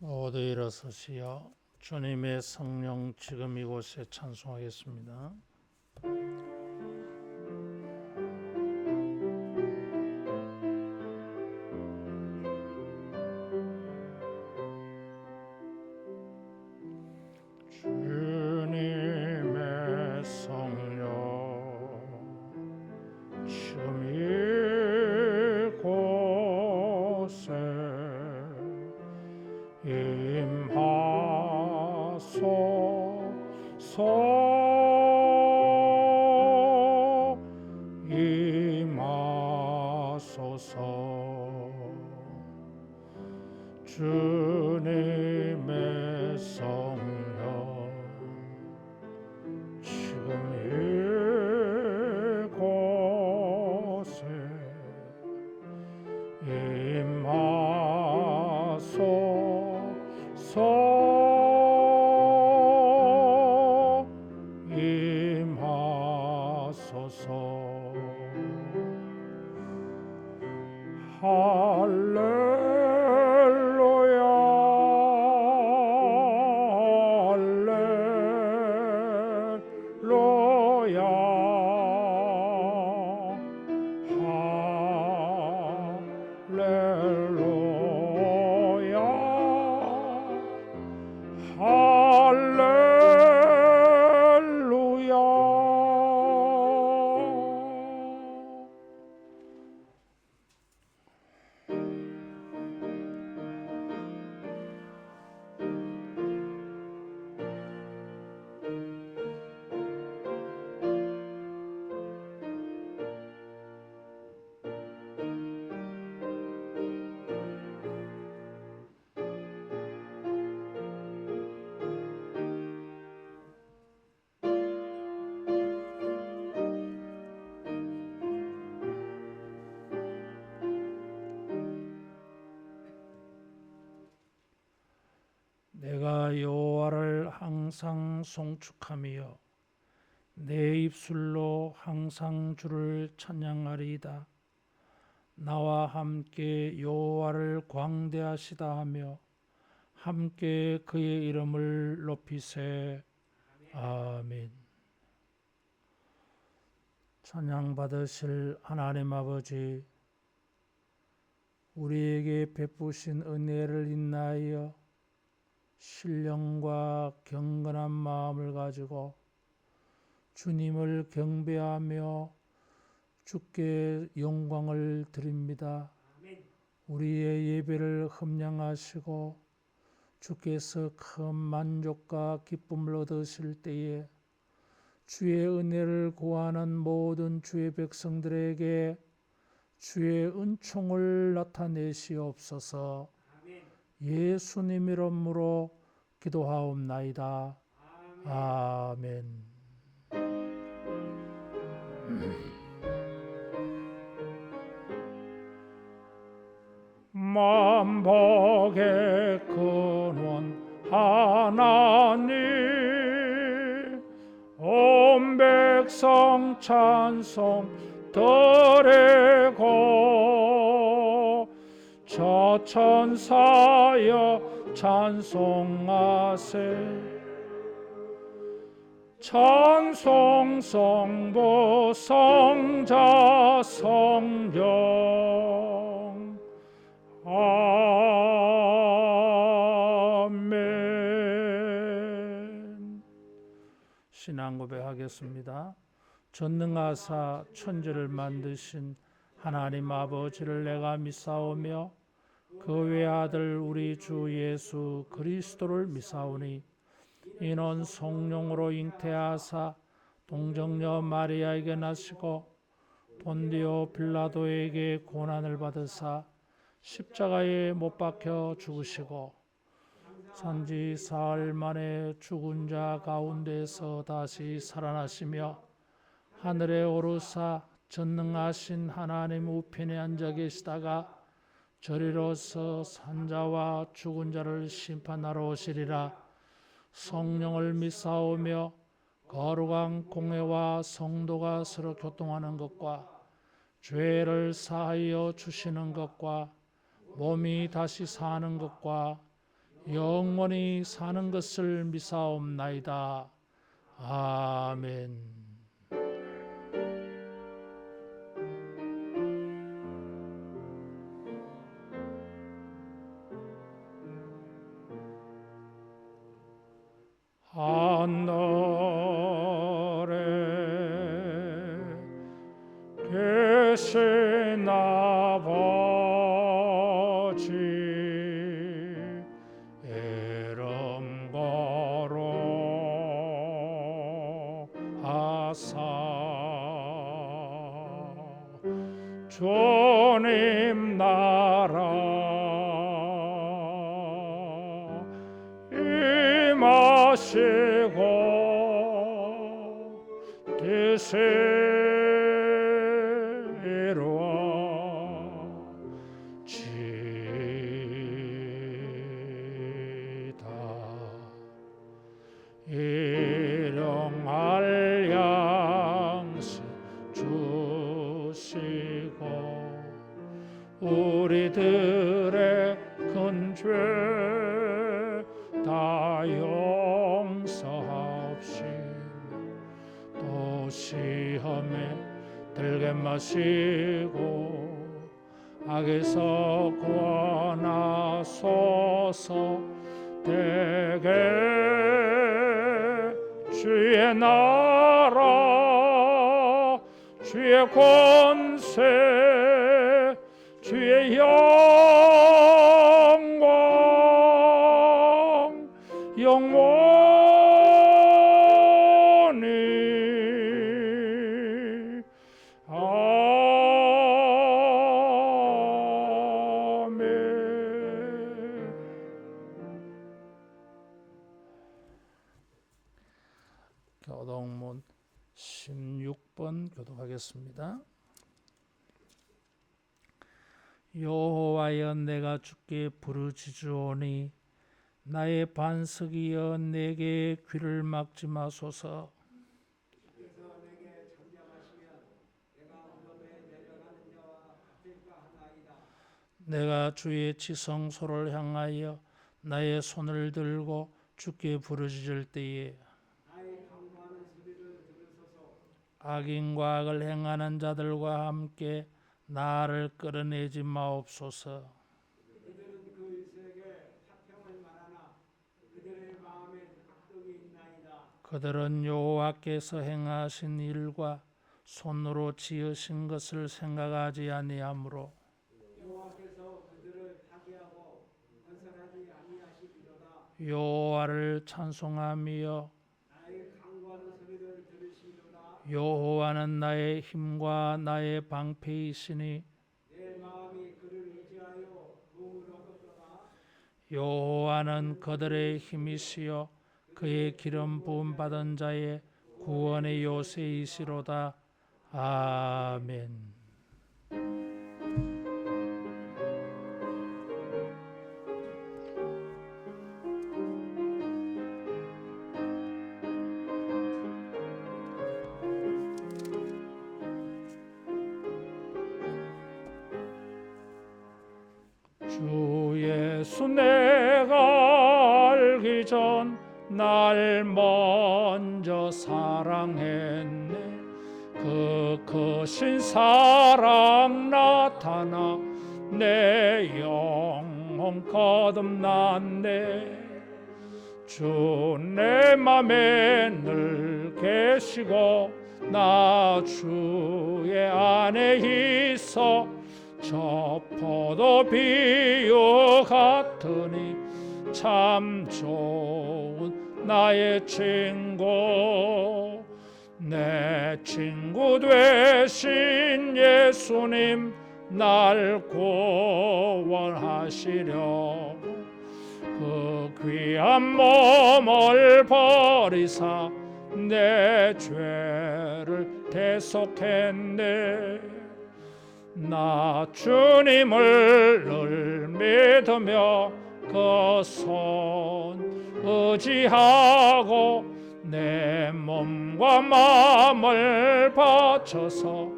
모두 일어서시어 주님의 성령 지금 이곳에 찬송하겠습니다. 주님의 성령 지금 이곳에 임하소서 주님의 성령 지금 이곳에 임하소서 할렐루야 내가 여호와를 항상 송축하며 내 입술로 항상 주를 찬양하리이다. 나와 함께 여호와를 광대하시다 하며 함께 그의 이름을 높이세. 아멘. 찬양 받으실 하나님 아버지, 우리에게 베푸신 은혜를 인하여 신령과 경건한 마음을 가지고 주님을 경배하며 주께 영광을 드립니다. 우리의 예배를 흠량하시고 주께서 큰 만족과 기쁨을 얻으실 때에 주의 은혜를 구하는 모든 주의 백성들에게 주의 은총을 나타내시옵소서. 예수님 이름으로 기도하옵나이다. 아멘. 만복의 근원 하나님, 온 백성 찬송 드리고 저 천사여 찬송하세. 찬송 성부 성자 성령 아멘. 신앙 고백하겠습니다. 전능하사 천지를 만드신 하나님 아버지를 내가 믿사오며 그 외아들 우리 주 예수 그리스도를 믿사오니 이는 성령으로 잉태하사 동정녀 마리아에게 나시고 본디오 빌라도에게 고난을 받으사 십자가에 못 박혀 죽으시고 산지 사흘 만에 죽은 자 가운데서 다시 살아나시며 하늘에 오르사 전능하신 하나님 우편에 앉아 계시다가 저리로서 산자와 죽은 자를 심판하러 오시리라. 성령을 믿사오며 거룩한 공회와 성도가 서로 교통하는 것과 죄를 사하여 주시는 것과 몸이 다시 사는 것과 영원히 사는 것을 미사옵나이다. 아멘. 하늘에 계신 아버지 이름 거룩하사 주님 나라 임하시고 뜻을 이루어지다. 일용할 양식 주시고 우리들의 큰 죄 다 용서하옵시며 또 시험에 들게 마시고 악에서 구원하소서. 대개 주의 나라 주의 권세 주의 영광 영원히 아멘. 교독문 16번 교독하겠습니다. 여호와여 내가 주께 부르짖으오니 나의 반석이여 내게 귀를 막지 마소서. 주께서 내게 잠잠하시면 내가 무덤에 내려가는 자와 같을까 하나이다. 내가 주의 지성소를 향하여 나의 손을 들고 주께 부르짖을 때에 나의 강구하는 소리를 들으소서. 악인과 악을 행하는 자들과 함께 나를 끌어내지 마옵소서. 그들은 그 일생에 화평을 말하나 그들의 마음에 악독이 있나이다. 그들은 여호와께서 행하신 일과 손으로 지으신 것을 생각하지 아니하므로 여호와께서 그들을 파괴하고 건설하지 아니하시리로다. 여호와를 찬송하며 나의 강구하는 소리를 들으시리로다. 여호와는 나의 힘과 나의 방패이시니 내 마음이 그를 의지하여 도움을 얻었도다. 여호와는 그들의 힘이시요 그의 기름 부음 받은 자의 구원의 요새이시로다. 아멘. 주 예수 내가 알기 전 날 먼저 사랑했네. 그 크신 사랑 나타나 내 영혼 거듭났네. 주 내 맘에 늘 계시고 나 주의 안에 있어 저 포도 비유 같으니 참 좋은 나의 친구. 내 친구 되신 예수님 날 구원하시려 그 귀한 몸을 버리사 내 죄를 대속했네. 나 주님을 늘 믿으며 그 손 의지하고 내 몸과 마음을 바쳐서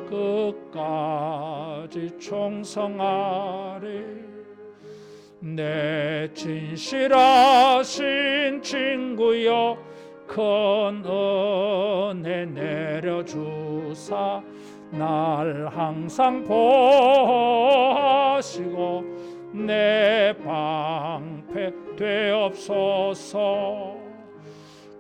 끝까지 충성하리. 내 진실하신 친구여 큰 은혜 내려주사 날 항상 보호하시고 내 방패 되옵소서.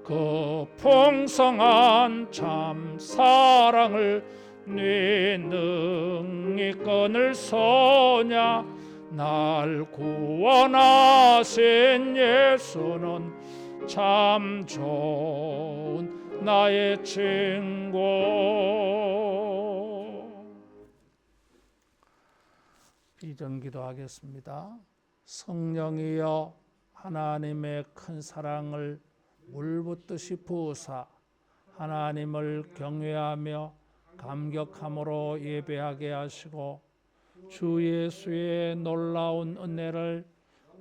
그 풍성한 참 사랑을 네 능히 끊을 소냐. 날 구원하신 예수는 참 좋은 나의 친구. 비전기도 하겠습니다. 성령이여 하나님의 큰 사랑을 물붓듯이 부으사 하나님을 경외하며 감격함으로 예배하게 하시고 주 예수의 놀라운 은혜를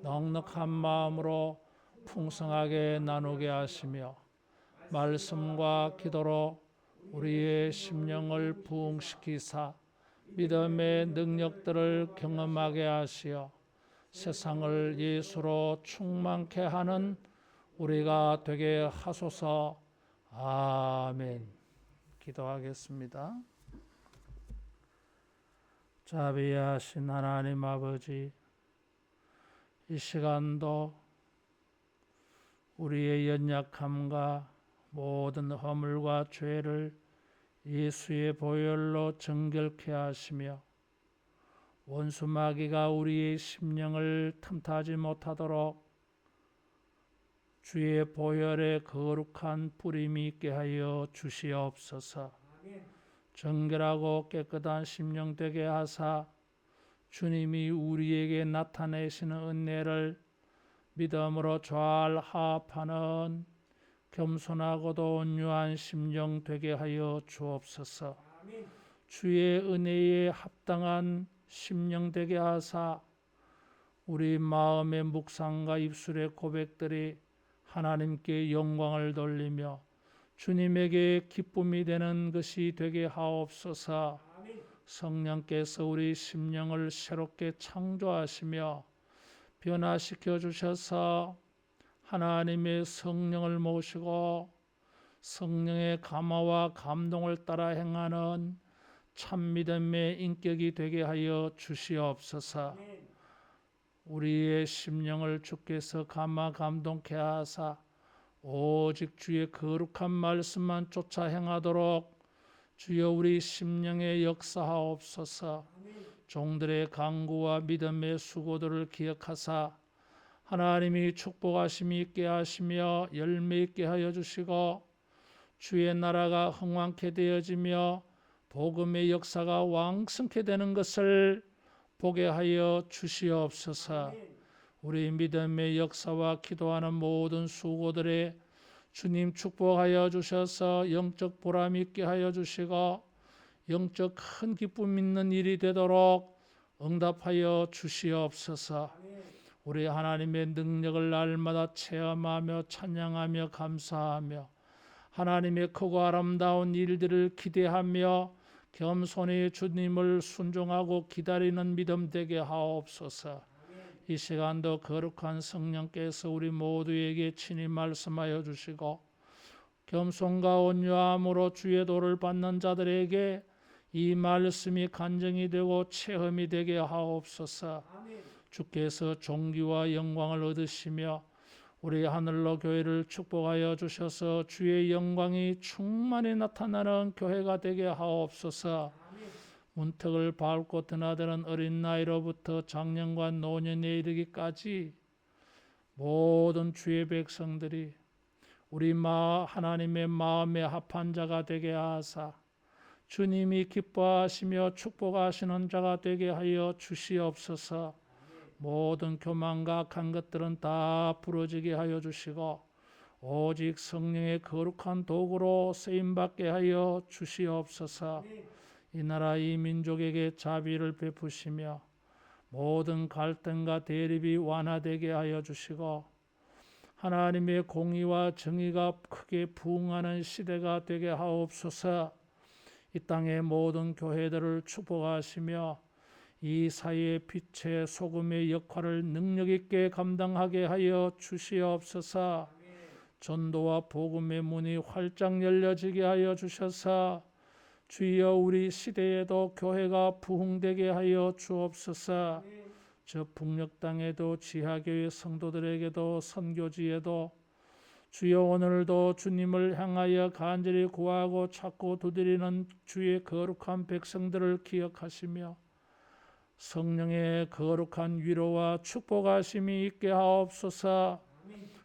넉넉한 마음으로 풍성하게 나누게 하시며 말씀과 기도로 우리의 심령을 부흥시키사 믿음의 능력들을 경험하게 하시어 세상을 예수로 충만케 하는 우리가 되게 하소서. 아멘. 기도하겠습니다. 자비하신 하나님 아버지, 이 시간도 우리의 연약함과 모든 허물과 죄를 예수의 보혈로 정결케 하시며 원수 마귀가 우리의 심령을 틈타지 못하도록 주의 보혈의 거룩한 뿌림이 있게 하여 주시옵소서. 정결하고 깨끗한 심령 되게 하사 주님이 우리에게 나타내시는 은혜를 믿음으로 좌할하합하는 겸손하고도 온유한 심령 되게 하여 주옵소서. 주의 은혜에 합당한 심령 되게 하사 우리 마음의 묵상과 입술의 고백들이 하나님께 영광을 돌리며 주님에게 기쁨이 되는 것이 되게 하옵소서. 성령께서 우리 심령을 새롭게 창조하시며 변화시켜 주셔서 하나님의 성령을 모시고 성령의 감화와 감동을 따라 행하는 참 믿음의 인격이 되게 하여 주시옵소서. 우리의 심령을 주께서 감화 감동케 하사 오직 주의 거룩한 말씀만 쫓아 행하도록 주여 우리 심령에 역사하옵소서. 종들의 간구와 믿음의 수고들을 기억하사 하나님이 축복하심이 있게 하시며 열매 있게 하여 주시고 주의 나라가 흥왕케 되어지며 복음의 역사가 왕성케 되는 것을 보게 하여 주시옵소서. 우리 믿음의 역사와 기도하는 모든 수고들에 주님 축복하여 주셔서 영적 보람 있게 하여 주시고 영적 큰 기쁨 있는 일이 되도록 응답하여 주시옵소서. 우리 하나님의 능력을 날마다 체험하며 찬양하며 감사하며 하나님의 크고 아름다운 일들을 기대하며 겸손히 주님을 순종하고 기다리는 믿음 되게 하옵소서. 이 시간도 거룩한 성령께서 우리 모두에게 친히 말씀하여 주시고 겸손과 온유함으로 주의 도를 받는 자들에게 이 말씀이 간증이 되고 체험이 되게 하옵소서. 주께서 존귀와 영광을 얻으시며 우리 하늘로 교회를 축복하여 주셔서 주의 영광이 충만히 나타나는 교회가 되게 하옵소서. 문턱을 밟고 드나드는 어린 나이로부터 장년과 노년에 이르기까지 모든 주의 백성들이 우리 하나님의 마음에 합한 자가 되게 하사 주님이 기뻐하시며 축복하시는 자가 되게 하여 주시옵소서. 모든 교만과 악한 것들은 다 부러지게 하여 주시고 오직 성령의 거룩한 도구로 쓰임받게 하여 주시옵소서. 이 나라 이 민족에게 자비를 베푸시며 모든 갈등과 대립이 완화되게 하여 주시고 하나님의 공의와 정의가 크게 부흥하는 시대가 되게 하옵소서. 이 땅의 모든 교회들을 축복하시며 이 사회의 빛의 소금의 역할을 능력 있게 감당하게 하여 주시옵소서. 전도와 복음의 문이 활짝 열려지게 하여 주셔서 주여 우리 시대에도 교회가 부흥되게 하여 주옵소서. 저 북녘 땅에도 지하교회 성도들에게도 선교지에도 주여 오늘도 주님을 향하여 간절히 구하고 찾고 두드리는 주의 거룩한 백성들을 기억하시며 성령의 거룩한 위로와 축복하심이 있게 하옵소서.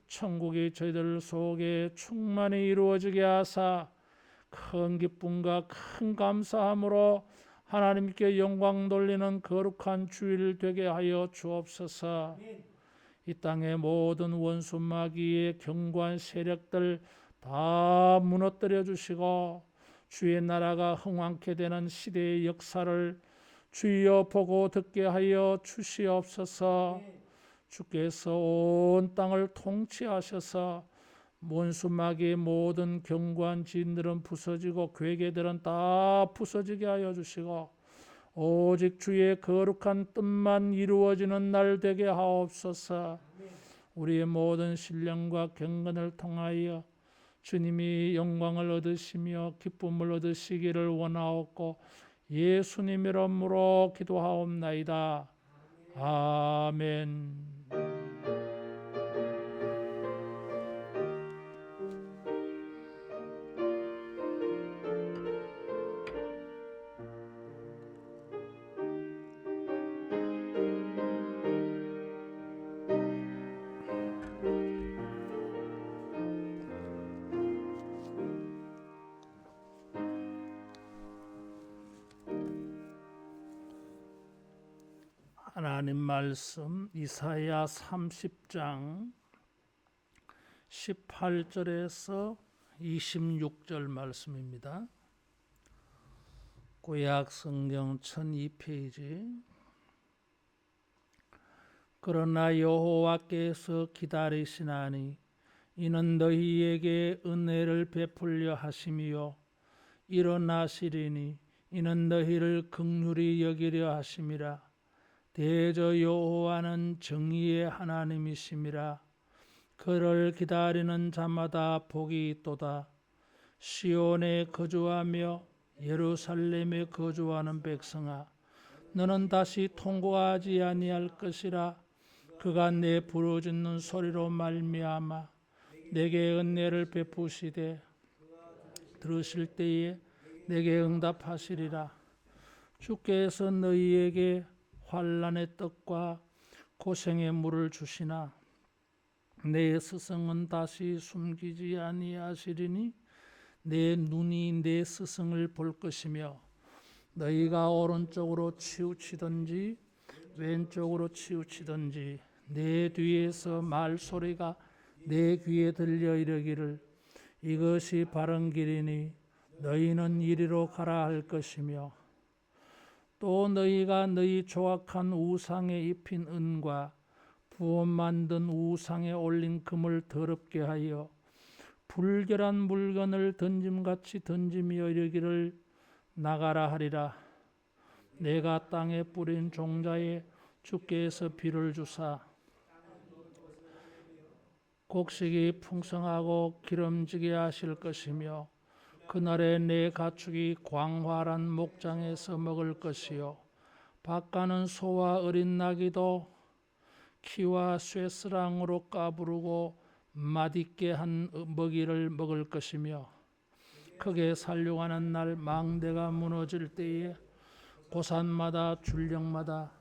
천국이 저희들 속에 충만히 이루어지게 하사 큰 기쁨과 큰 감사함으로 하나님께 영광 돌리는 거룩한 주일 되게 하여 주옵소서. 이 땅의 모든 원수 마귀의 경고한 세력들 다 무너뜨려 주시고 주의 나라가 흥왕케 되는 시대의 역사를 주여 보고 듣게 하여 주시옵소서. 주께서 온 땅을 통치하셔서 원수 마귀의 모든 견고한 지인들은 부서지고 괴계들은 다 부서지게 하여 주시고 오직 주의 거룩한 뜻만 이루어지는 날 되게 하옵소서. 우리의 모든 신령과 경건을 통하여 주님이 영광을 얻으시며 기쁨을 얻으시기를 원하옵고 예수님의 이름으로 기도하옵나이다. 아멘. 하나님 말씀 이사야 30장 18절에서 26절 말씀입니다. 구약 성경 1002페이지. 그러나 여호와께서 기다리시나니 이는 너희에게 은혜를 베풀려 하심이요 일어나시리니 이는 너희를 긍휼히 여기려 하심이라. 대저 여호와는 정의의 하나님이심이라. 그를 기다리는 자마다 복이 있도다. 시온에 거주하며 예루살렘에 거주하는 백성아, 너는 다시 통곡하지 아니할 것이라. 그가 내 부르짖는 소리로 말미암아 내게 은혜를 베푸시되 들으실 때에 내게 응답하시리라. 주께서 너희에게 환난의 떡과 고생의 물을 주시나 내 스승은 다시 숨기지 아니하시리니 내 눈이 내 스승을 볼 것이며 너희가 오른쪽으로 치우치든지 왼쪽으로 치우치든지 내 뒤에서 말소리가 내 귀에 들려 이르기를 이것이 바른 길이니 너희는 이리로 가라 할 것이며 또 너희가 너희 조악한 우상에 입힌 은과 부어 만든 우상에 올린 금을 더럽게 하여 불결한 물건을 던짐같이 던지며 이르기를 나가라 하리라. 내가 땅에 뿌린 종자에 주께서 비를 주사 곡식이 풍성하고 기름지게 하실 것이며 그날에 내 가축이 광활한 목장에서 먹을 것이요 밭가는 소와 어린 나귀도 키와 쇠스랑으로 까부르고 맛있게 한 먹이를 먹을 것이며 크게 살육하는 날 망대가 무너질 때에 고산마다 줄령마다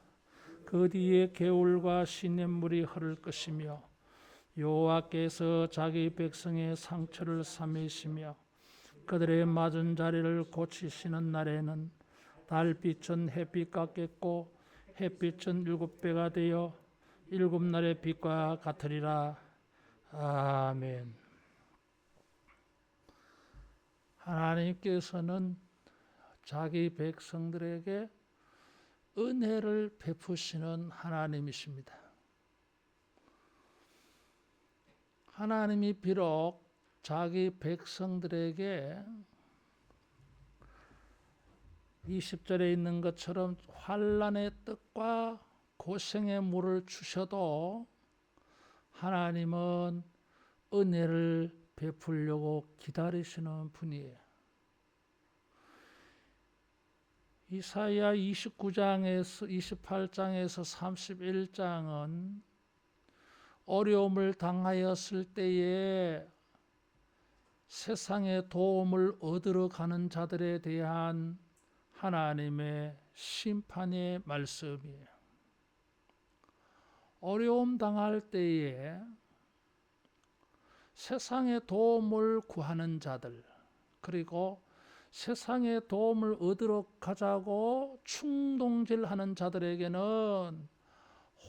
그 뒤에 개울과 시냇물이 흐를 것이며 여호와께서 자기 백성의 상처를 삼으시며 그들의 맞은 자리를 고치시는 날에는 달빛은 햇빛 같겠고 햇빛은 7배가 되어 7날의 빛과 같으리라. 아멘. 하나님께서는 자기 백성들에게 은혜를 베푸시는 하나님이십니다. 하나님이 비록 자기 백성들에게 20절에 있는 것처럼 환난의 뜻과 고생의 물을 주셔도 하나님은 은혜를 베풀려고 기다리시는 분이에요. 이사야 29장에서 28장에서 31장은 어려움을 당하였을 때에 세상의 도움을 얻으러 가는 자들에 대한 하나님의 심판의 말씀이에요. 어려움 당할 때에 세상의 도움을 구하는 자들, 그리고 세상의 도움을 얻으러 가자고 충동질하는 자들에게는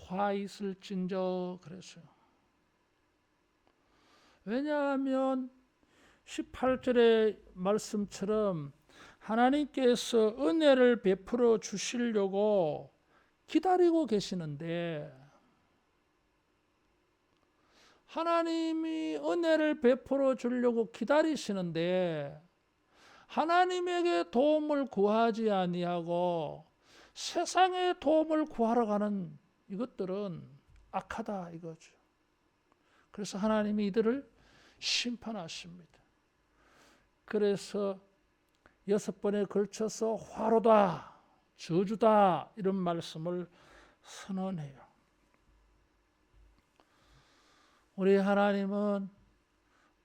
화 있을진저 그랬어요. 왜냐하면 18절의 말씀처럼 하나님께서 은혜를 베풀어 주시려고 기다리고 계시는데, 하나님이 은혜를 베풀어 주려고 기다리시는데 하나님에게 도움을 구하지 아니하고 세상의 도움을 구하러 가는 이것들은 악하다 이거죠. 그래서 하나님이 이들을 심판하십니다. 그래서 6번에 걸쳐서 화로다, 저주다 이런 말씀을 선언해요. 우리 하나님은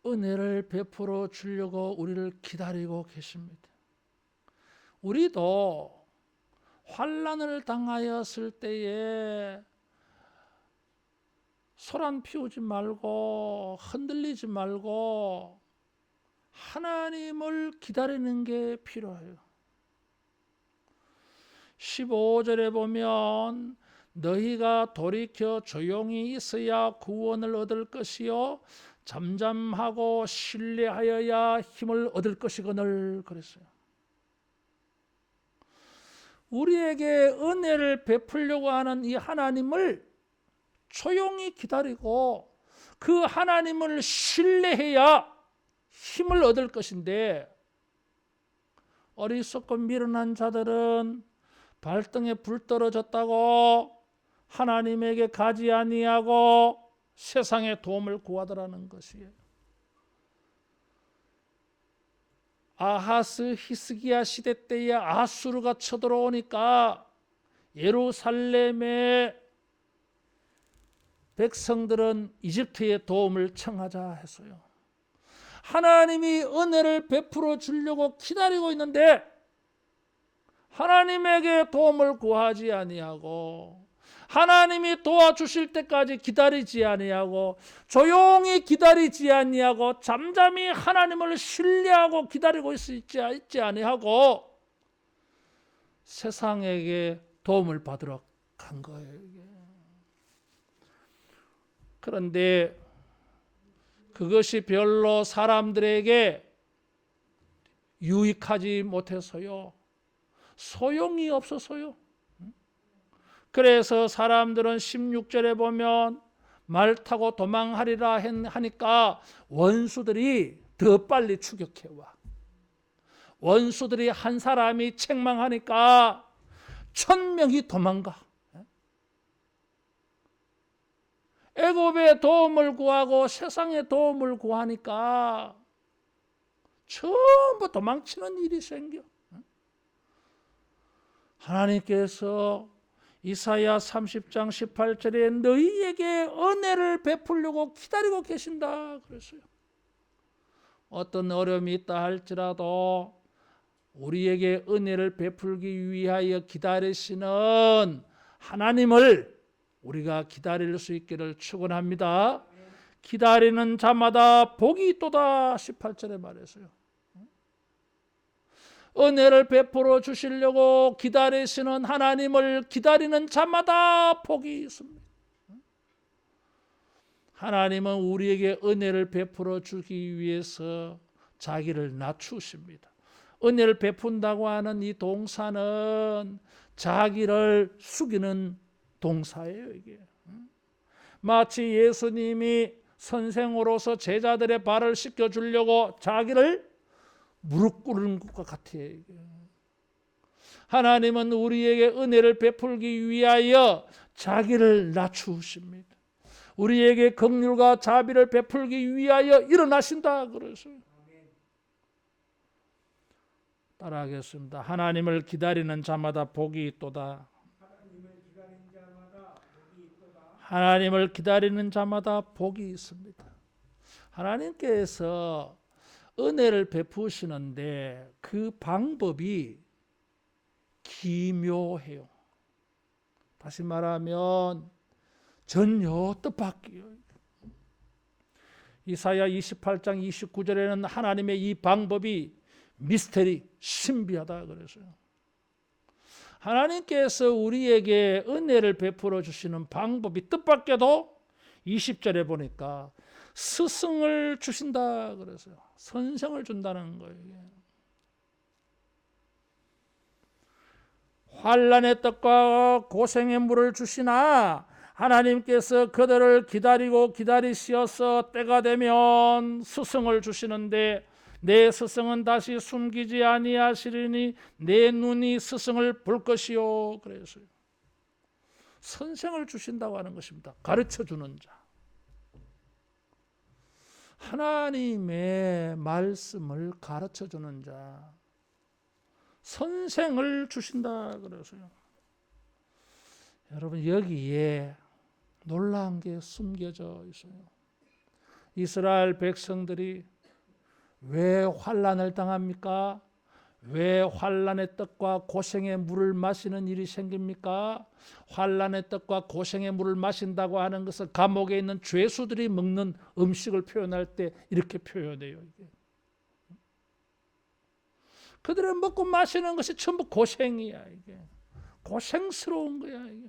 은혜를 베풀어 주려고 우리를 기다리고 계십니다. 우리도 환난을 당하였을 때에 소란 피우지 말고 흔들리지 말고 하나님을 기다리는 게 필요해요. 15절에 보면 너희가 돌이켜 조용히 있어야 구원을 얻을 것이요 잠잠하고 신뢰하여야 힘을 얻을 것이거늘 그랬어요. 우리에게 은혜를 베풀려고 하는 이 하나님을 조용히 기다리고 그 하나님을 신뢰해야 힘을 얻을 것인데, 어리석고 미련한 자들은 발등에 불 떨어졌다고 하나님에게 가지 아니하고 세상의 도움을 구하더라는 것이에요. 아하스 히스기야 시대 때에 아수르가 쳐들어오니까 예루살렘의 백성들은 이집트의 도움을 청하자 했어요. 하나님이 은혜를 베풀어 주려고 기다리고 있는데 하나님에게 도움을 구하지 아니하고 하나님이 도와주실 때까지 기다리지 아니하고 조용히 기다리지 아니하고 잠잠히 하나님을 신뢰하고 기다리고 있지 아니하고 세상에게 도움을 받으러 간 거예요. 그런데 그것이 별로 사람들에게 유익하지 못해서요, 소용이 없어서요. 그래서 사람들은 16절에 보면 말 타고 도망하리라 하니까 원수들이 더 빨리 추격해와. 원수들이 한 사람이 책망하니까 1000명이 도망가. 애굽의 도움을 구하고 세상의 도움을 구하니까 전부 도망치는 일이 생겨. 하나님께서 이사야 30장 18절에 너희에게 은혜를 베풀려고 기다리고 계신다 그랬어요. 어떤 어려움이 있다 할지라도 우리에게 은혜를 베풀기 위하여 기다리시는 하나님을 우리가 기다릴 수 있기를 축원합니다. 기다리는 자마다 복이 있도다 18절에 말했어요. 은혜를 베풀어 주시려고 기다리시는 하나님을 기다리는 자마다 복이 있습니다. 하나님은 우리에게 은혜를 베풀어 주기 위해서 자기를 낮추십니다. 은혜를 베푼다고 하는 이 동사는 자기를 숙이는 동사예요. 이게 마치 예수님이 선생으로서 제자들의 발을 씻겨 주려고 자기를 무릎 꿇는 것과 같아요. 하나님은 우리에게 은혜를 베풀기 위하여 자기를 낮추십니다. 우리에게 긍휼과 자비를 베풀기 위하여 일어나신다 그랬어요. 따라하겠습니다. 하나님을 기다리는 자마다 복이 있도다. 하나님을 기다리는 자마다 복이 있습니다. 하나님께서 은혜를 베푸시는데 그 방법이 기묘해요. 다시 말하면 전혀 뜻밖이에요. 이사야 28장 29절에는 하나님의 이 방법이 미스테리, 신비하다 그랬어요. 하나님께서 우리에게 은혜를 베풀어 주시는 방법이 뜻밖에도 20절에 보니까 스승을 주신다 그랬어요. 선생을 준다는 거예요. 환난의 떡과 고생의 물을 주시나 하나님께서 그들을 기다리고 기다리시어서 때가 되면 스승을 주시는데 내 스승은 다시 숨기지 아니하시리니 내 눈이 스승을 볼 것이요 그랬어요. 선생을 주신다고 하는 것입니다. 가르쳐주는 자. 하나님의 말씀을 가르쳐주는 자. 선생을 주신다 그래서요. 여러분 여기에 놀라운 게 숨겨져 있어요. 이스라엘 백성들이 왜 환난을 당합니까? 왜 환난의 떡과 고생의 물을 마시는 일이 생깁니까? 환난의 떡과 고생의 물을 마신다고 하는 것은 감옥에 있는 죄수들이 먹는 음식을 표현할 때 이렇게 표현해요. 이게. 그들은 먹고 마시는 것이 전부 고생이야. 이게 고생스러운 거야. 이게.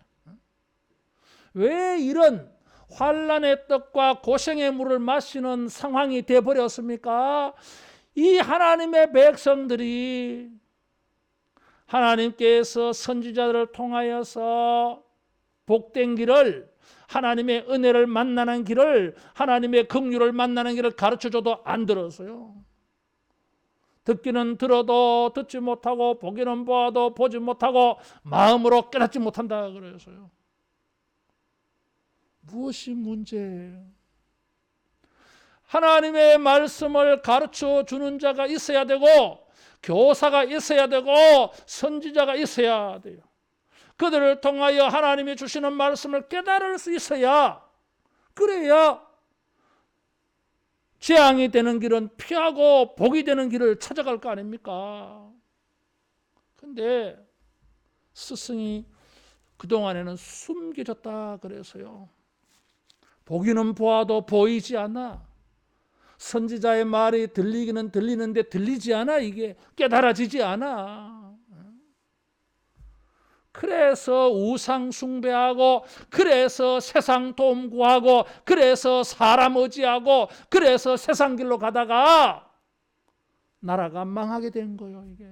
왜 이런 환난의 떡과 고생의 물을 마시는 상황이 되어버렸습니까? 이 하나님의 백성들이 하나님께서 선지자들을 통하여서 복된 길을, 하나님의 은혜를 만나는 길을, 하나님의 긍휼을 만나는 길을 가르쳐줘도 안 들었어요. 듣기는 들어도 듣지 못하고 보기는 보아도 보지 못하고 마음으로 깨닫지 못한다 그래서요. 무엇이 문제예요? 하나님의 말씀을 가르쳐 주는 자가 있어야 되고 교사가 있어야 되고 선지자가 있어야 돼요. 그들을 통하여 하나님이 주시는 말씀을 깨달을 수 있어야, 그래야 재앙이 되는 길은 피하고 복이 되는 길을 찾아갈 거 아닙니까? 근데 스승이 그동안에는 숨겨졌다 그래서요. 보기는 보아도 보이지 않아. 선지자의 말이 들리기는 들리는데 들리지 않아. 이게 깨달아지지 않아. 그래서 우상 숭배하고, 그래서 세상 도움 구하고, 그래서 사람 의지하고, 그래서 세상 길로 가다가 나라가 망하게 된 거예요. 이게.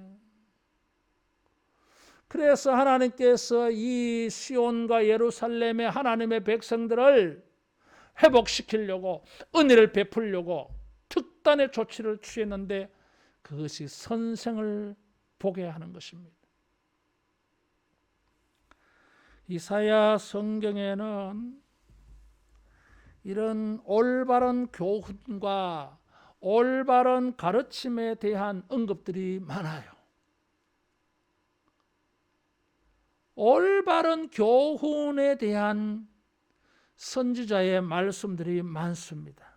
그래서 하나님께서 이 시온과 예루살렘의 하나님의 백성들을 회복시키려고, 은혜를 베풀려고 특단의 조치를 취했는데 그것이 선생을 보게 하는 것입니다. 이사야 성경에는 이런 올바른 교훈과 올바른 가르침에 대한 언급들이 많아요. 올바른 교훈에 대한 선지자의 말씀들이 많습니다.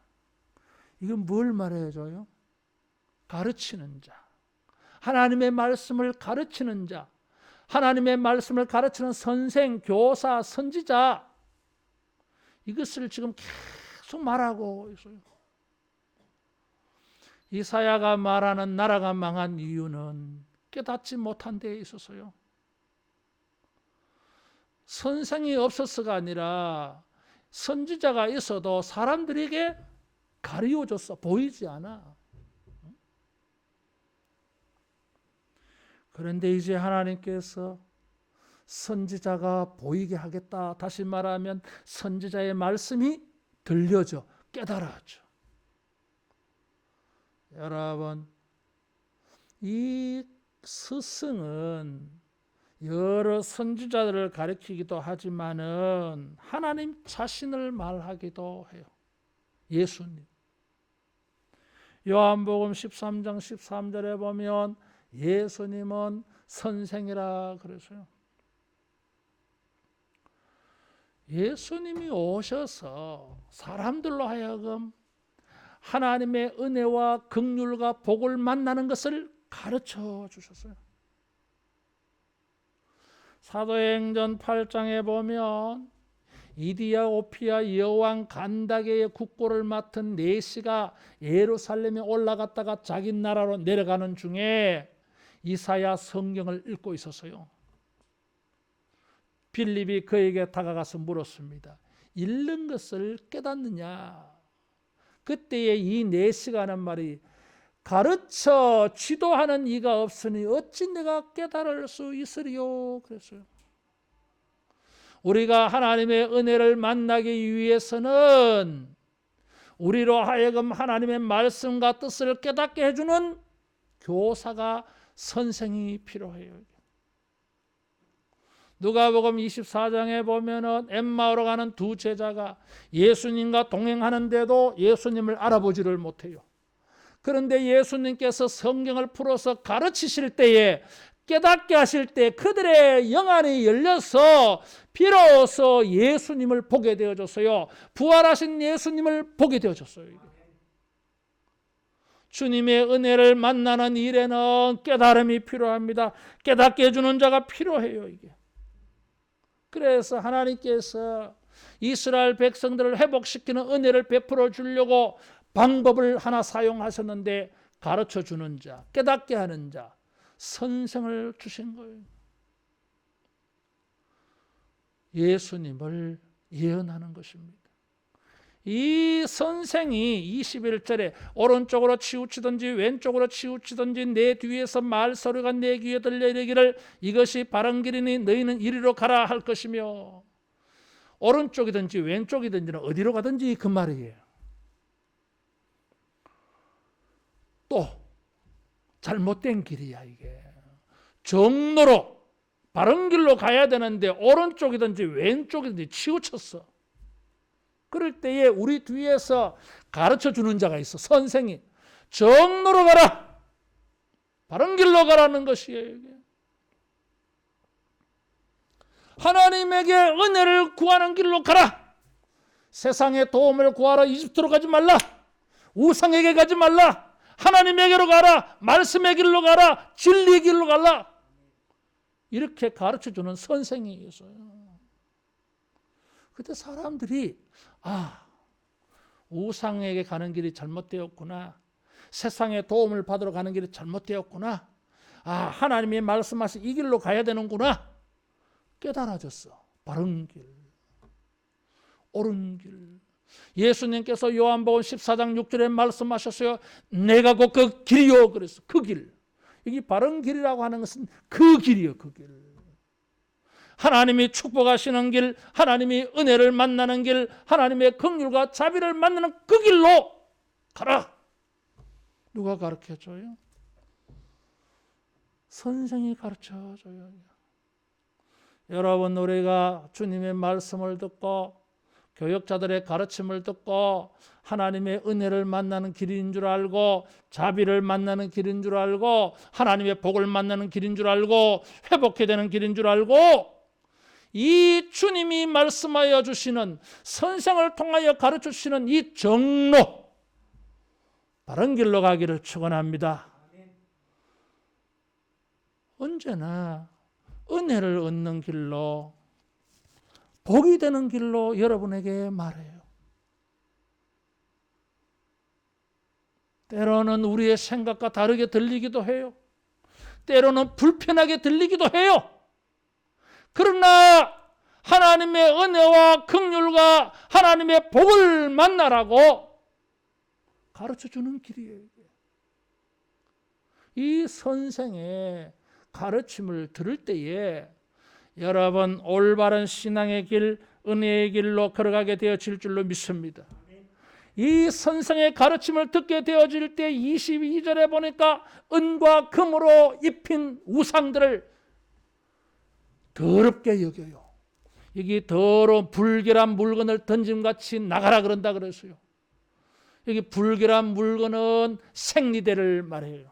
이건 뭘 말해줘요? 가르치는 자, 하나님의 말씀을 가르치는 자, 하나님의 말씀을 가르치는 선생, 교사, 선지자, 이것을 지금 계속 말하고 있어요. 이사야가 말하는 나라가 망한 이유는 깨닫지 못한 데에 있어서요. 선생이 없어서가 아니라 선지자가 있어도 사람들에게 가리워졌어. 보이지 않아. 그런데 이제 하나님께서 선지자가 보이게 하겠다. 다시 말하면 선지자의 말씀이 들려져, 깨달아져. 여러분, 이 스승은 여러 선지자들을 가리키기도 하지만은 하나님 자신을 말하기도 해요. 예수님. 요한복음 13장 13절에 보면 예수님은 선생이라 그랬어요. 예수님이 오셔서 사람들로 하여금 하나님의 은혜와 긍휼과 복을 만나는 것을 가르쳐 주셨어요. 사도행전 8장에 보면 이디오피아 여왕 간다게의 국보를 맡은 네시가 예루살렘에 올라갔다가 자기 나라로 내려가는 중에 이사야 성경을 읽고 있었어요. 빌립이 그에게 다가가서 물었습니다. 읽는 것을 깨닫느냐? 그때에 이 네시가 하는 말이 가르쳐 지도하는 이가 없으니 어찌 내가 깨달을 수 있으리요? 그랬어요. 우리가 하나님의 은혜를 만나기 위해서는 우리로 하여금 하나님의 말씀과 뜻을 깨닫게 해주는 교사가 선생이 필요해요. 누가복음 24장에 보면은 엠마오로 가는 두 제자가 예수님과 동행하는데도 예수님을 알아보지를 못해요. 그런데 예수님께서 성경을 풀어서 가르치실 때에 깨닫게 하실 때 그들의 영안이 열려서 비로소 예수님을 보게 되어졌어요. 부활하신 예수님을 보게 되어졌어요. 주님의 은혜를 만나는 일에는 깨달음이 필요합니다. 깨닫게 해주는 자가 필요해요. 이게. 그래서 하나님께서 이스라엘 백성들을 회복시키는 은혜를 베풀어 주려고 방법을 하나 사용하셨는데 가르쳐 주는 자, 깨닫게 하는 자, 선생을 주신 거예요. 예수님을 예언하는 것입니다. 이 선생이 21절에 오른쪽으로 치우치든지 왼쪽으로 치우치든지 내 뒤에서 말소리가 내 귀에 들려 이르기를 이것이 바른 길이니 너희는 이리로 가라 할 것이며, 오른쪽이든지 왼쪽이든지 어디로 가든지 그 말이에요. 또 잘못된 길이야. 이게 정로로 바른 길로 가야 되는데 오른쪽이든지 왼쪽이든지 치우쳤어. 그럴 때에 우리 뒤에서 가르쳐 주는 자가 있어. 선생이 정로로 가라, 바른 길로 가라는 것이에요. 이게. 하나님에게 은혜를 구하는 길로 가라. 세상의 도움을 구하러 이집트로 가지 말라. 우상에게 가지 말라. 하나님에게로 가라. 말씀의 길로 가라. 진리의 길로 가라. 이렇게 가르쳐주는 선생이 있어요. 그때 사람들이 우상에게 가는 길이 잘못되었구나. 세상의 도움을 받으러 가는 길이 잘못되었구나. 하나님이 말씀하신 이 길로 가야 되는구나. 깨달아졌어. 바른 길, 옳은 길. 예수님께서 요한복음 14장 6절에 말씀하셨어요. 내가 곧 그 길이요. 그랬어. 그 길. 여기 바른 길이라고 하는 것은 그 길이요. 그 길. 하나님이 축복하시는 길, 하나님이 은혜를 만나는 길, 하나님의 긍휼과 자비를 만나는 그 길로 가라. 누가 가르쳐줘요? 선생이 가르쳐줘요. 여러분, 우리가 주님의 말씀을 듣고 교역자들의 가르침을 듣고 하나님의 은혜를 만나는 길인 줄 알고 자비를 만나는 길인 줄 알고 하나님의 복을 만나는 길인 줄 알고 회복해야 되는 길인 줄 알고 이 주님이 말씀하여 주시는 선생을 통하여 가르쳐 주시는 이 정로, 바른 길로 가기를 축원합니다. 언제나 은혜를 얻는 길로, 복이 되는 길로 여러분에게 말해요. 때로는 우리의 생각과 다르게 들리기도 해요. 때로는 불편하게 들리기도 해요. 그러나 하나님의 은혜와 긍휼과 하나님의 복을 만나라고 가르쳐주는 길이에요. 이 선생의 가르침을 들을 때에 여러분 올바른 신앙의 길, 은혜의 길로 걸어가게 되어질 줄로 믿습니다. 이 선생의 가르침을 듣게 되어질 때 22절에 보니까 은과 금으로 입힌 우상들을 더럽게 여겨요. 여기 더러운 불결한 물건을 던짐같이 나가라 그런다 그랬어요. 여기 불결한 물건은 생리대를 말해요.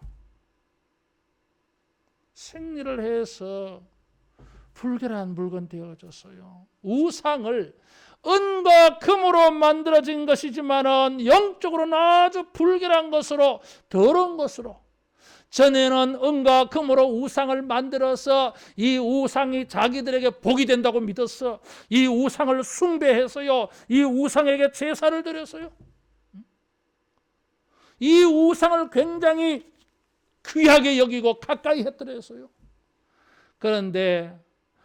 생리를 해서 불결한 물건 되어졌어요. 우상을 은과 금으로 만들어진 것이지만은 영적으로는 아주 불결한 것으로, 더러운 것으로, 전에는 은과 금으로 우상을 만들어서 이 우상이 자기들에게 복이 된다고 믿었어. 이 우상을 숭배해서요, 이 우상에게 제사를 드렸어요. 이 우상을 굉장히 귀하게 여기고 가까이 했더랬어요. 그런데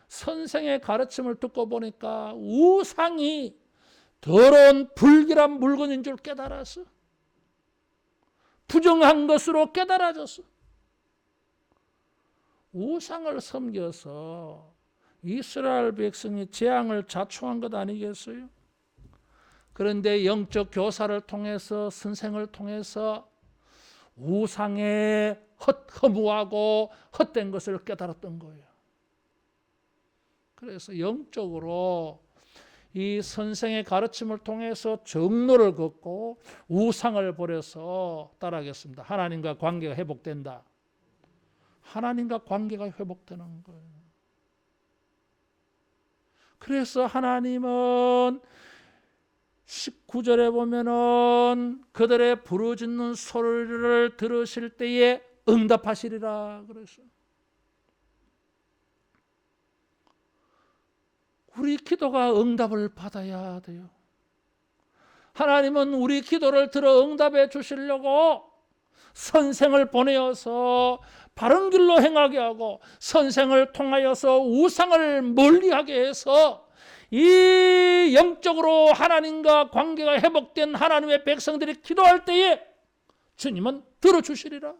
선생의 가르침을 듣고 보니까 우상이 더러운 불길한 물건인 줄 깨달았어. 부정한 것으로 깨달아졌어. 우상을 섬겨서 이스라엘 백성이 재앙을 자초한 것 아니겠어요? 그런데 영적 교사를 통해서, 선생을 통해서 우상의 허무하고 헛된 것을 깨달았던 거예요. 그래서 영적으로 이 선생의 가르침을 통해서 정로를 걷고 우상을 버려서 따라하겠습니다. 하나님과 관계가 회복된다. 하나님과 관계가 회복되는 거예요. 그래서 하나님은 19절에 보면은 그들의 부르짖는 소리를 들으실 때에 응답하시리라 그랬어요. 우리 기도가 응답을 받아야 돼요. 하나님은 우리 기도를 들어 응답해 주시려고 선생을 보내어서 바른 길로 행하게 하고, 선생을 통하여서 우상을 멀리하게 해서 이 영적으로 하나님과 관계가 회복된 하나님의 백성들이 기도할 때에 주님은 들어주시리라.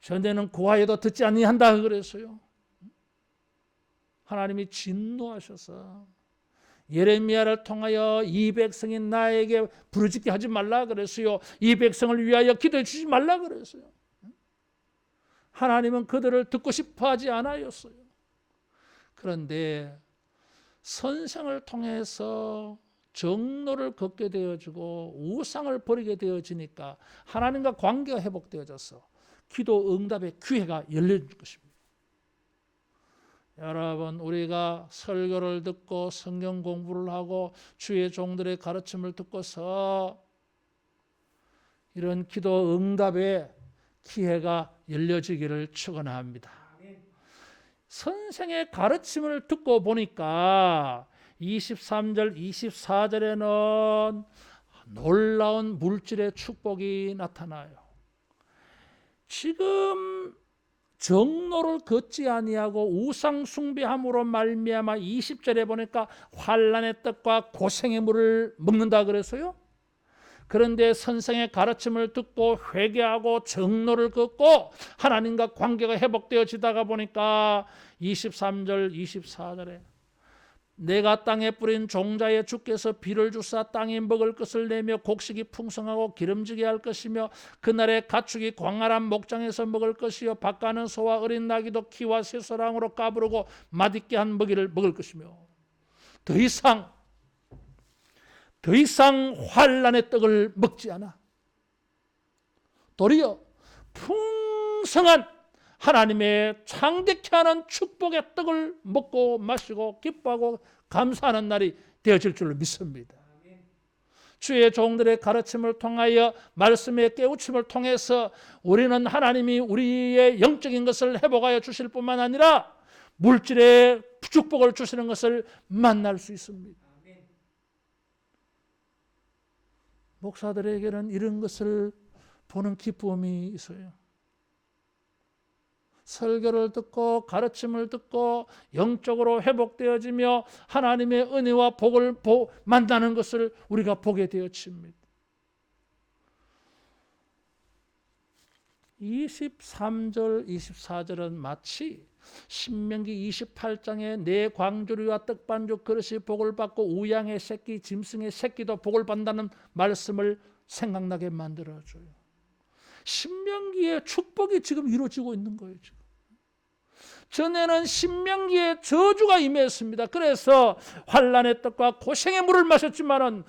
전에는 구하여도 듣지 아니한다 그랬어요. 하나님이 진노하셔서 예레미야를 통하여 이 백성이 나에게 부르짖게 하지 말라 그랬어요. 이 백성을 위하여 기도해 주지 말라 그랬어요. 하나님은 그들을 듣고 싶어 하지 않았어요. 그런데 선생을 통해서 정로를 걷게 되어지고 우상을 버리게 되어지니까 하나님과 관계가 회복되어져서 기도 응답의 기회가 열린 것입니다. 여러분, 우리가 설교를 듣고 성경 공부를 하고 주의 종들의 가르침을 듣고서 이런 기도 응답의 기회가 열려지기를 축원합니다. 선생의 가르침을 듣고 보니까 23절, 24절에는 놀라운 물질의 축복이 나타나요. 지금 정로를 걷지 아니하고 우상 숭배함으로 말미암아 20절에 보니까 환난의 떡과 고생의 물을 먹는다 그랬어요. 그런데 선생의 가르침을 듣고 회개하고 정로를 걷고 하나님과 관계가 회복되어지다가 보니까 23절 24절에 내가 땅에 뿌린 종자에 주께서 비를 주사 땅이 먹을 것을 내며 곡식이 풍성하고 기름지게 할 것이며 그날에 가축이 광활한 목장에서 먹을 것이요 밭가는 소와 어린 나귀도 키와 새소랑으로 까부르고 맛있게 한 먹이를 먹을 것이며 더 이상 환난의 떡을 먹지 않아. 도리어 풍성한 하나님의 창대케 하는 축복의 떡을 먹고 마시고 기뻐하고 감사하는 날이 되어질 줄로 믿습니다. 주의 종들의 가르침을 통하여 말씀의 깨우침을 통해서 우리는 하나님이 우리의 영적인 것을 회복하여 주실 뿐만 아니라 물질의 축복을 주시는 것을 만날 수 있습니다. 목사들에게는 이런 것을 보는 기쁨이 있어요. 설교를 듣고 가르침을 듣고 영적으로 회복되어지며 하나님의 은혜와 복을 만나는 것을 우리가 보게 되어집니다. 23절, 24절은 마치 신명기 28장에 내 광주리와 떡반죽 그릇이 복을 받고 우양의 새끼, 짐승의 새끼도 복을 받는다는 말씀을 생각나게 만들어줘요. 신명기의 축복이 지금 이루어지고 있는 거예요. 지금. 전에는 신명기에 저주가 임했습니다. 그래서 환난의 떡과 고생의 물을 마셨지만은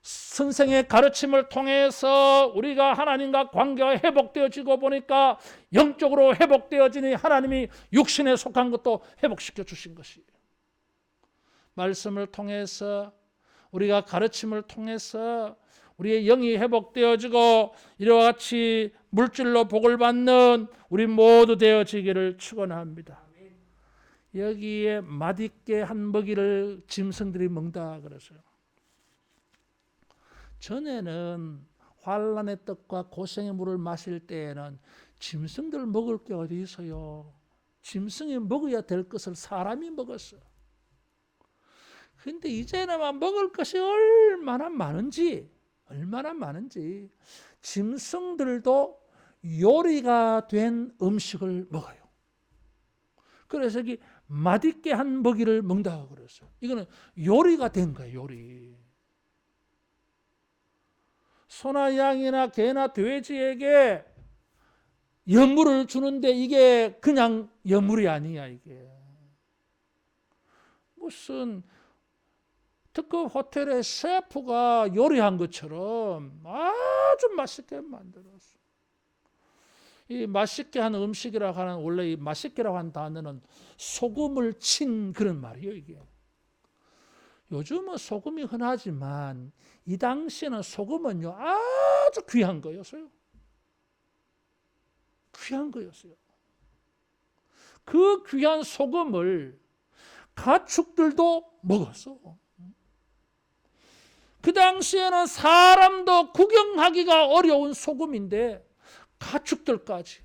선생의 가르침을 통해서 우리가 하나님과 관계가 회복되어지고 보니까 영적으로 회복되어지니 하나님이 육신에 속한 것도 회복시켜 주신 것이에요. 말씀을 통해서 우리가 가르침을 통해서 우리의 영이 회복되어지고 이와 같이 물질로 복을 받는 우리 모두 되어지기를 축원합니다. 여기에 맛있게 한 먹이를 짐승들이 먹다 그랬어요. 전에는 환난의 떡과 고생의 물을 마실 때에는 짐승들 먹을 게 어디 있어요. 짐승이 먹어야 될 것을 사람이 먹었어요. 그런데 이제는 먹을 것이 얼마나 많은지 짐승들도 요리가 된 음식을 먹어요. 그래서 여기 맛있게 한 먹이를 먹는다고 그랬어요. 이거는 요리가 된 거예요. 요리. 소나 양이나 개나 돼지에게 연물을 주는데 이게 그냥 연물이 아니야. 이게 무슨 특급 호텔의 셰프가 요리한 것처럼 아주 맛있게 만들었어. 이 맛있게 한 음식이라고 하는, 원래 이 맛있게라고 하는 단어는 소금을 친 그런 말이에요. 이게 요즘은 소금이 흔하지만 이 당시에는 소금은요 아주 귀한 거였어요. 귀한 거였어요. 그 귀한 소금을 가축들도 먹었어. 그 당시에는 사람도 구경하기가 어려운 소금인데 가축들까지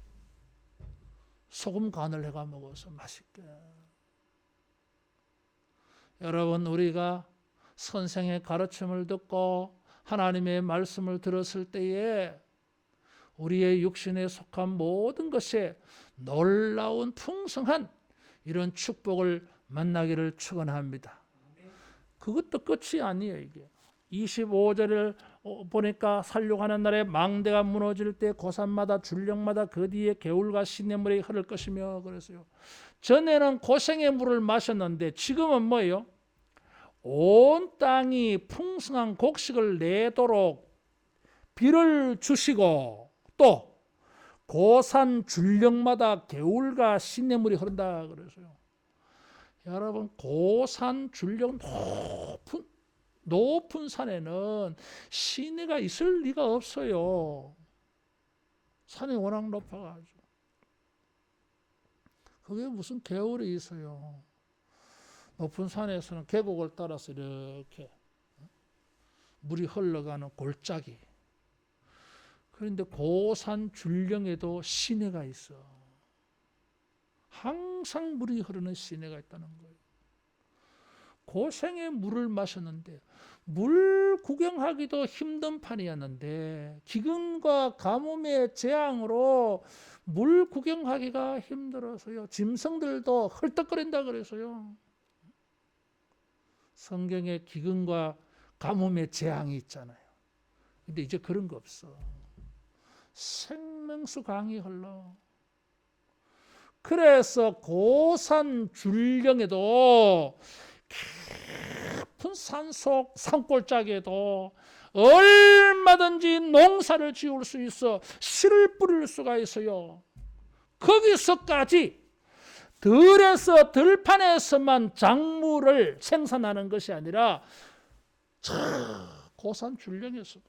소금 간을 해가 먹어서 맛있게. 여러분, 우리가 선생의 가르침을 듣고 하나님의 말씀을 들었을 때에 우리의 육신에 속한 모든 것에 놀라운 풍성한 이런 축복을 만나기를 축원합니다. 그것도 끝이 아니에요. 이게 25절을 보니까 살육하는 날에 망대가 무너질 때 고산마다 줄령마다 그 뒤에 개울과 시냇물이 흐를 것이며 그랬어요. 전에는 고생의 물을 마셨는데 지금은 뭐예요? 온 땅이 풍성한 곡식을 내도록 비를 주시고 또 고산 줄령마다 개울과 시냇물이 흐른다 그랬어요. 여러분, 고산 줄령 높은 산에는 시내가 있을 리가 없어요. 산이 워낙 높아가지고. 그게 무슨 개울이 있어요. 높은 산에서는 계곡을 따라서 이렇게 물이 흘러가는 골짜기. 그런데 고산 줄령에도 시내가 있어. 항상 물이 흐르는 시내가 있다는 거예요. 고생의 물을 마셨는데 물 구경하기도 힘든 판이었는데 기근과 가뭄의 재앙으로 물 구경하기가 힘들어서요. 짐승들도 헐떡거린다 그래서요. 성경에 기근과 가뭄의 재앙이 있잖아요. 근데 이제 그런 거 없어. 생명수 강이 흘러. 그래서 고산 줄령에도 깊은 산속 산골짜기에도 얼마든지 농사를 지을 수 있어. 씨를 뿌릴 수가 있어요. 거기서까지 들에서 들판에서만 작물을 생산하는 것이 아니라 고산 줄령에서도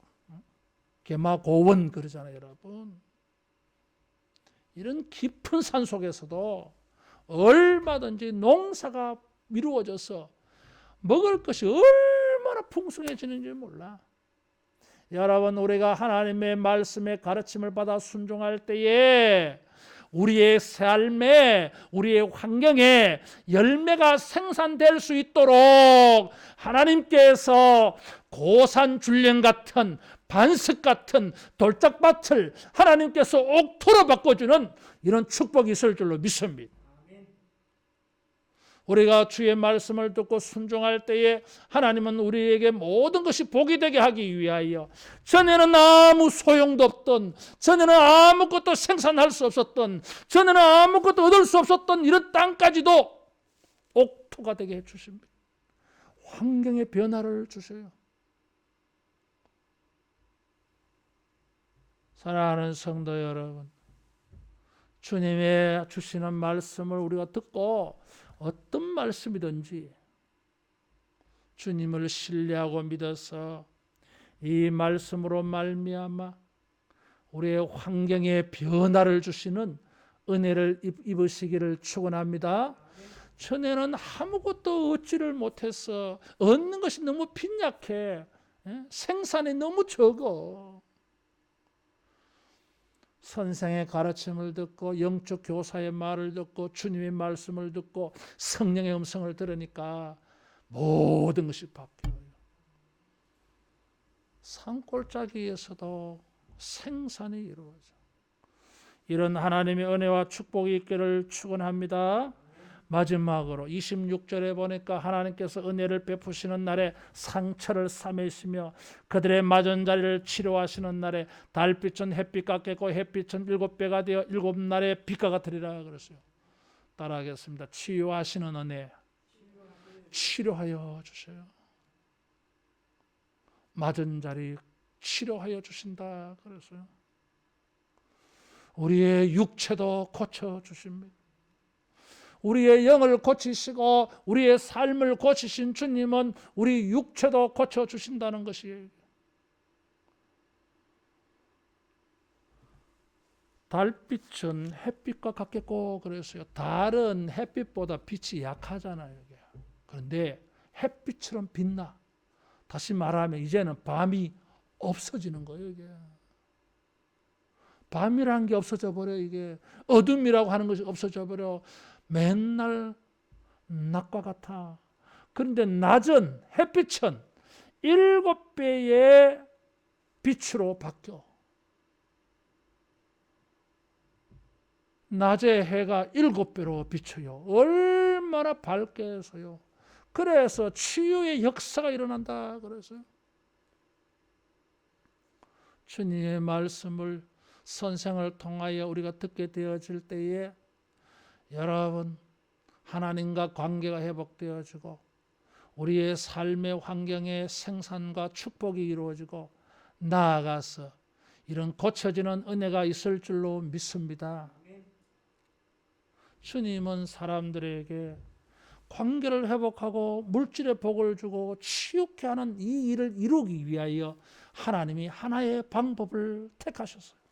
개마고원 그러잖아요, 여러분. 이런 깊은 산 속에서도 얼마든지 농사가 이루어져서 먹을 것이 얼마나 풍성해지는지 몰라. 여러분, 우리가 하나님의 말씀에 가르침을 받아 순종할 때에 우리의 삶에, 우리의 환경에 열매가 생산될 수 있도록 하나님께서 고산 줄령 같은 반석 같은 돌짝밭을 하나님께서 옥토로 바꿔주는 이런 축복이 있을 줄로 믿습니다. 우리가 주의 말씀을 듣고 순종할 때에 하나님은 우리에게 모든 것이 복이 되게 하기 위하여 전에는 아무 소용도 없던, 전에는 아무것도 생산할 수 없었던, 전에는 아무것도 얻을 수 없었던 이런 땅까지도 옥토가 되게 해주십니다. 환경의 변화를 주셔요. 사랑하는 성도 여러분, 주님의 주시는 말씀을 우리가 듣고 어떤 말씀이든지 주님을 신뢰하고 믿어서 이 말씀으로 말미암아 우리의 환경에 변화를 주시는 은혜를 입으시기를 축원합니다. 전에는 아무것도 얻지를 못해서 얻는 것이 너무 빈약해, 생산이 너무 적어. 선생의 가르침을 듣고 영적 교사의 말을 듣고 주님의 말씀을 듣고 성령의 음성을 들으니까 모든 것이 바뀌어요. 산골짜기에서도 생산이 이루어져. 이런 하나님의 은혜와 축복이 있기를 축원합니다. 마지막으로 26절에 보니까 하나님께서 은혜를 베푸시는 날에 상처를 싸매시며 그들의 맞은 자리를 치료하시는 날에 달빛은 햇빛 같겠고 햇빛은 7배가 되어 7날의 빛과 같으리라 그랬어요. 따라하겠습니다. 치유하시는 은혜, 치료하여 주셔요. 맞은 자리 치료하여 주신다 그랬어요. 우리의 육체도 고쳐 주십니다. 우리의 영을 고치시고 우리의 삶을 고치신 주님은 우리 육체도 고쳐주신다는 것이에요. 달빛은 햇빛과 같겠고 그랬어요. 달은 햇빛보다 빛이 약하잖아요. 그런데 햇빛처럼 빛나. 다시 말하면 이제는 밤이 없어지는 거예요. 이게. 밤이라는 게 없어져 버려. 이게 어둠이라고 하는 것이 없어져 버려. 맨날 낮과 같아. 그런데 낮은 햇빛은 7배의 빛으로 바뀌어. 낮에 해가 7배로 비쳐요. 얼마나 밝게 해서요. 그래서 치유의 역사가 일어난다 그래서요. 주님의 말씀을 선생을 통하여 우리가 듣게 되어질 때에 여러분 하나님과 관계가 회복되어지고 우리의 삶의 환경에 생산과 축복이 이루어지고 나아가서 이런 고쳐지는 은혜가 있을 줄로 믿습니다. 주님은 사람들에게 관계를 회복하고 물질의 복을 주고 치유케 하는 이 일을 이루기 위하여 하나님이 하나의 방법을 택하셨어요.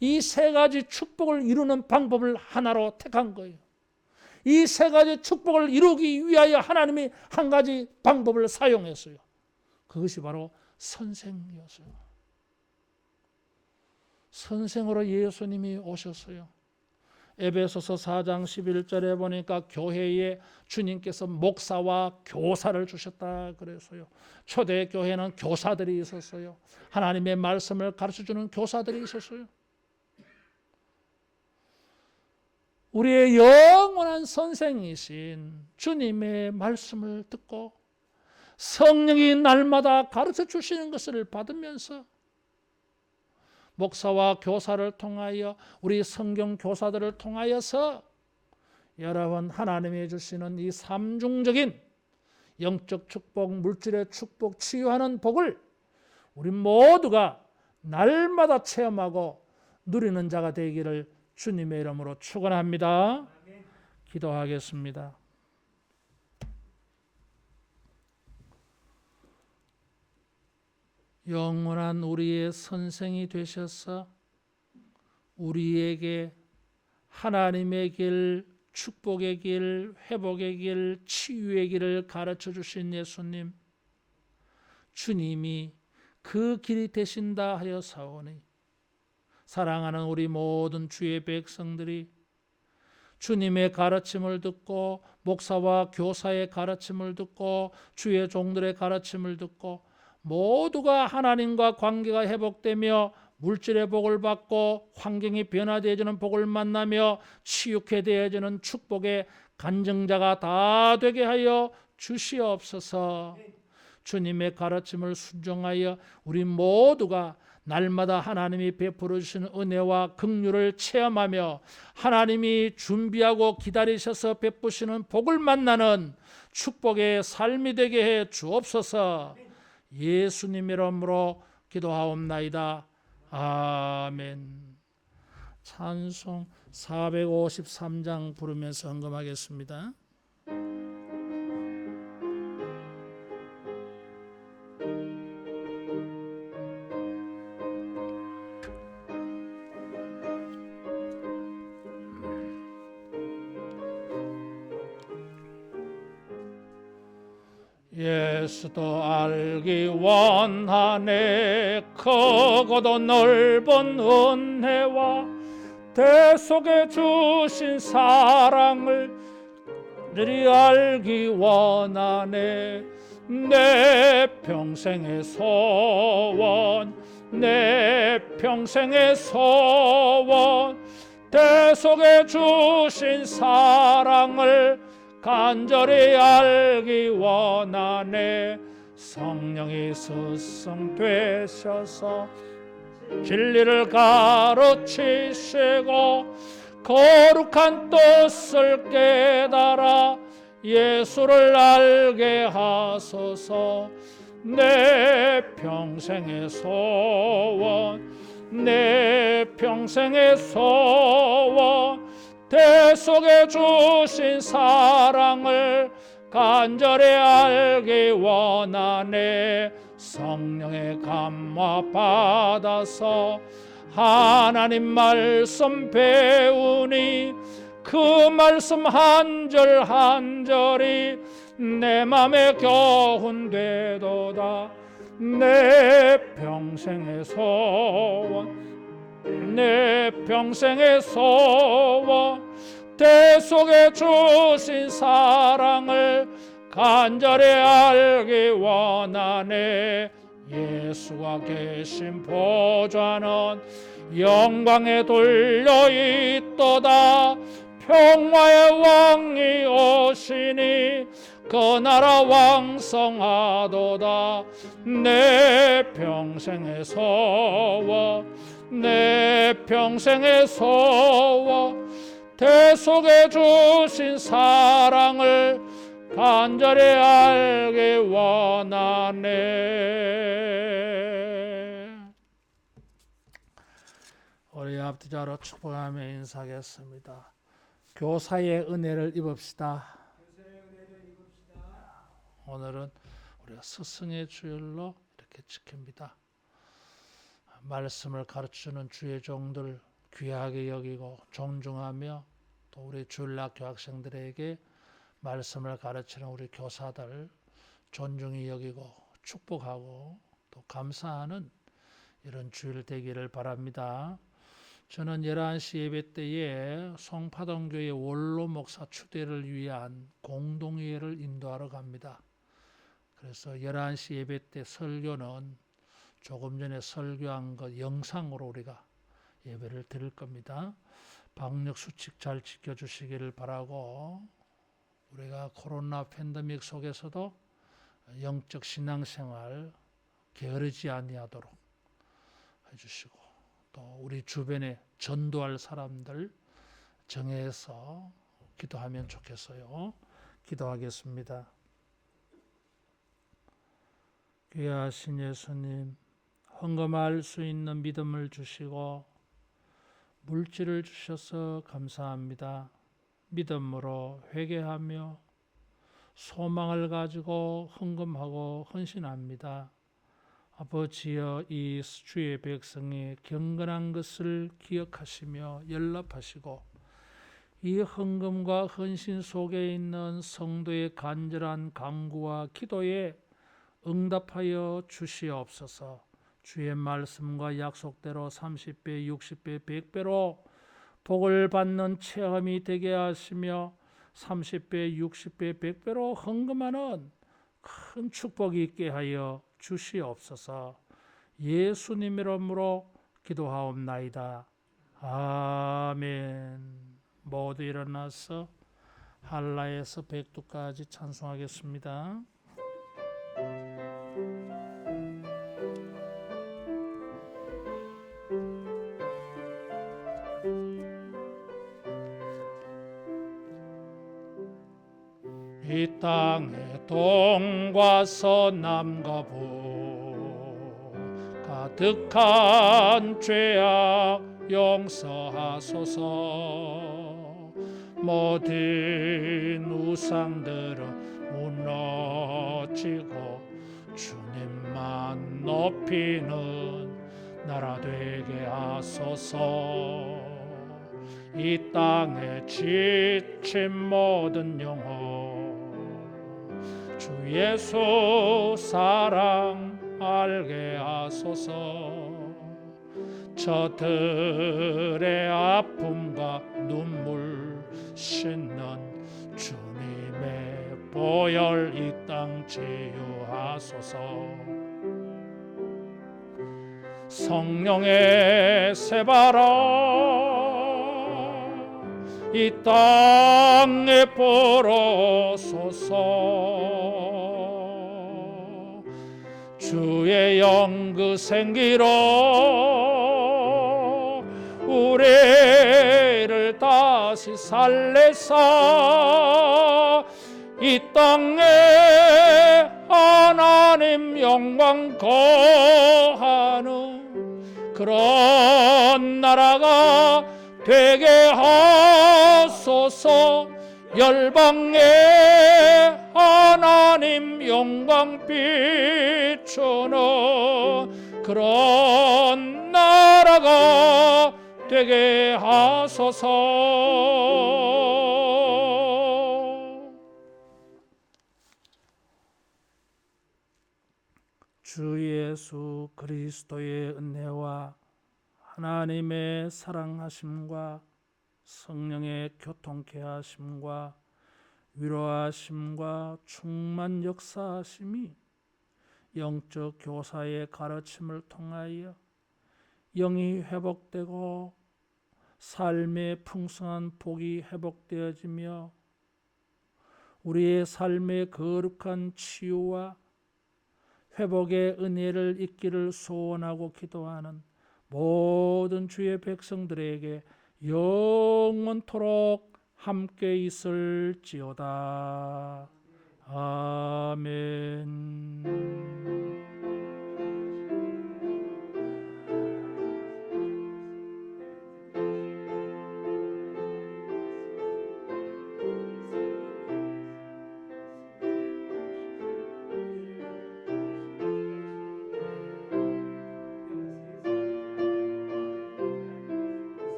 이 세 가지 축복을 이루는 방법을 하나로 택한 거예요. 이 세 가지 축복을 이루기 위하여 하나님이 한 가지 방법을 사용했어요. 그것이 바로 선생이었어요. 선생으로 예수님이 오셨어요. 에베소서 4장 11절에 보니까 교회에 주님께서 목사와 교사를 주셨다 그랬어요. 초대 교회는 교사들이 있었어요. 하나님의 말씀을 가르쳐주는 교사들이 있었어요. 우리의 영원한 선생이신 주님의 말씀을 듣고 성령이 날마다 가르쳐 주시는 것을 받으면서 목사와 교사를 통하여 우리 성경 교사들을 통하여서 여러분 하나님이 주시는 이 삼중적인 영적 축복, 물질의 축복, 치유하는 복을 우리 모두가 날마다 체험하고 누리는 자가 되기를 주님의 이름으로 축원합니다. 기도하겠습니다. 영원한 우리의 선생이 되셔서 우리에게 하나님의 길, 축복의 길, 회복의 길, 치유의 길을 가르쳐 주신 예수님, 주님이 그 길이 되신다 하여 사오니 사랑하는 우리 모든 주의 백성들이 주님의 가르침을 듣고 목사와 교사의 가르침을 듣고 주의 종들의 가르침을 듣고 모두가 하나님과 관계가 회복되며 물질의 복을 받고 환경이 변화되어지는 복을 만나며 치유케 되어지는 축복의 간증자가 다 되게 하여 주시옵소서. 주님의 가르침을 순종하여 우리 모두가 날마다 하나님이 베풀어 주시는 은혜와 긍휼을 체험하며 하나님이 준비하고 기다리셔서 베푸시는 복을 만나는 축복의 삶이 되게 해 주옵소서. 예수님 이름으로 기도하옵나이다. 아멘. 찬송 453장 부르면서 헌금하겠습니다. 예수도 알기 원하네. 크고도 넓은 은혜와 대속에 주신 사랑을 늘 알기 원하네. 내 평생의 소원, 내 평생의 소원, 대속에 주신 사랑을 간절히 알기 원하네. 성령이 스승되셔서 진리를 가르치시고 거룩한 뜻을 깨달아 예수를 알게 하소서. 내 평생의 소원, 내 평생의 소원, 대속에 주신 사랑을 간절히 알기 원하네. 성령의 감화 받아서 하나님 말씀 배우니 그 말씀 한 절 한 절이 내 맘에 교훈되도다. 내 평생의 소원, 내 평생의 소원, 대속에 주신 사랑을 간절히 알기 원하네. 예수가 계신 보좌는 영광에 돌려 있도다. 평화의 왕이 오시니 그 나라 왕성하도다. 내 평생의 소원, 내 평생의 소원, 대속에 주신 사랑을 간절히 알기 원하네. 우리 앞뒤자로 축복하며 인사하겠습니다. 교사의 은혜를 입읍시다. 오늘은 우리가 스승의 주일로 이렇게 지킵니다. 말씀을 가르치는 주의 종들 귀하게 여기고 존중하며 또 우리 주일학교 학생들에게 말씀을 가르치는 우리 교사들 존중히 여기고 축복하고 또 감사하는 이런 주일 되기를 바랍니다. 저는 11시 예배 때에 송파동교회 원로 목사 추대를 위한 공동회의를 인도하러 갑니다. 그래서 11시 예배 때 설교는 조금 전에 설교한 것 영상으로 우리가 예배를 드릴 겁니다. 방역 수칙 잘 지켜주시기를 바라고 우리가 코로나 팬데믹 속에서도 영적 신앙생활 게으르지 아니하도록 해주시고 또 우리 주변에 전도할 사람들 정해서 기도하면 좋겠어요. 기도하겠습니다. 귀하신 예수님, 헌금할 수 있는 믿음을 주시고 물질을 주셔서 감사합니다. 믿음으로 회개하며 소망을 가지고 헌금하고 헌신합니다. 아버지여, 이 주의 백성이 경건한 것을 기억하시며 연락하시고 이 헌금과 헌신 속에 있는 성도의 간절한 간구와 기도에 응답하여 주시옵소서. 주의 말씀과 약속대로 30배, 60배, 100배로 복을 받는 체험이 되게 하시며 30배, 60배, 100배로 헌금하는 큰 축복이 있게 하여 주시옵소서. 예수님 이름으로 기도하옵나이다. 아멘. 모두 일어나서 한라에서 백두까지 찬송하겠습니다. 이 땅의 동과 서남과 북 가득한 죄악 용서하소서. 모든 우상들은 무너지고 주님만 높이는 나라 되게 하소서. 이 땅에 지친 모든 영혼 주 예수 사랑 알게 하소서. 저들의 아픔과 눈물 씻는 주님의 보혈 이 땅 치유하소서. 성령의 새바람 이 땅에 불어소서. 주의 영 그 생기로 우리를 다시 살리사 이 땅에 하나님 영광 거하는 그런 나라가 되게 하소서. 열방에 하나님 영광 비추는 그런 나라가 되게 하소서. 주 예수 그리스도의 은혜와 하나님의 사랑하심과 성령의 교통케 하심과 위로하심과 충만 역사하심이 영적 교사의 가르침을 통하여 영이 회복되고 삶의 풍성한 복이 회복되어지며 우리의 삶의 거룩한 치유와 회복의 은혜를 잊기를 소원하고 기도하는 모든 주의 백성들에게 영원토록 함께 있을지어다. 아멘.